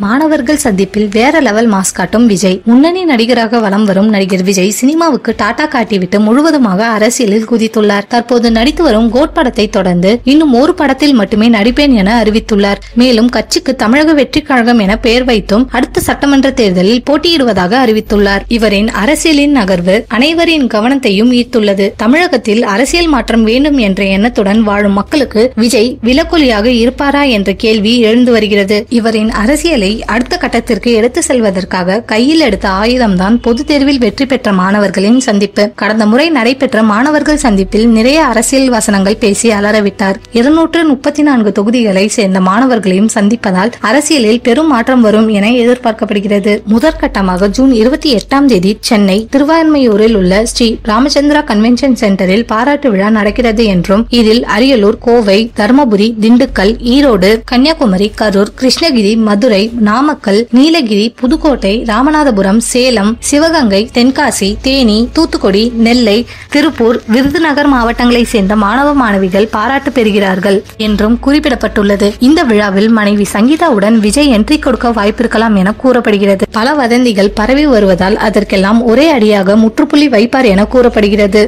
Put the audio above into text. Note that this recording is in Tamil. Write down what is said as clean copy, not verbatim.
மாணவர்கள் சந்திப்பில் வேற லெவல் மாஸ் காட்டும் விஜய். முன்னணி நடிகராக வலம் வரும் நடிகர் விஜய் சினிமாவுக்கு டாடா காட்டிவிட்டு முழுவதுமாக அரசியலில் குதித்துள்ளார். தற்போது நடித்து வரும் கோட் படத்தை தொடர்ந்து இன்னும் ஒரு படத்தில் மட்டுமே நடிப்பேன் என அறிவித்துள்ளார். மேலும் கட்சிக்கு தமிழக வெற்றி கழகம் என பெயர் வைத்தும் அடுத்த சட்டமன்ற தேர்தலில் போட்டியிடுவதாக அறிவித்துள்ளார். இவரின் அரசியலின் நகர்வு அனைவரின் கவனத்தையும் ஈர்த்துள்ளது. தமிழகத்தில் அரசியல் மாற்றம் வேண்டும் என்ற எண்ணத்துடன் வாழும் மக்களுக்கு விஜய் விலக்கொலியாக இருப்பாரா என்ற கேள்வி எழுந்து வருகிறது. இவரின் அரசியலை அடுத்த கட்டத்திற்கு எடுத்து செல்வதற்காக கையில் எடுத்த ஆயுதம்தான் பொது தேர்வில் வெற்றி பெற்ற மாணவர்களின் சந்திப்பு. கடந்த முறை நடைபெற்ற மாணவர்கள் சந்திப்பில் நிறைய அரசியல் வசனங்கள் பேசி அலறவிட்டார். 234 தொகுதிகளை சேர்ந்த மாணவர்களையும் சந்திப்பதால் அரசியலில் பெரும் மாற்றம் வரும் என எதிர்பார்க்கப்படுகிறது. முதற்கட்டமாக ஜூன் 28ஆம் தேதி சென்னை திருவான்மையூரில் உள்ள ஸ்ரீ ராமச்சந்திரா கன்வென்ஷன் சென்டரில் பாராட்டு விழா நடக்கிறது என்றும் இதில் அரியலூர், கோவை, தர்மபுரி, திண்டுக்கல், ஈரோடு, கன்னியாகுமரி, கரூர், கிருஷ்ணகிரி, மதுரை, நாமக்கல், நீலகிரி, புதுக்கோட்டை, ராமநாதபுரம், சேலம், சிவகங்கை, தென்காசி, தேனி, தூத்துக்குடி, நெல்லை, திருப்பூர், விருதுநகர் மாவட்டங்களை சேர்ந்த மாணவ மாணவிகள் பாராட்டு பெறுகிறார்கள் என்றும் குறிப்பிடப்பட்டுள்ளது. இந்த விழாவில் மனைவி சங்கீதாவுடன் விஜய் என்ட்ரி கொடுக்க வாய்ப்பிருக்கலாம் என கூறப்படுகிறது. பல வதந்திகள் பரவி வருவதால் அதற்கெல்லாம் ஒரே அடியாக முற்றுப்புள்ளி வைப்பார் என கூறப்படுகிறது.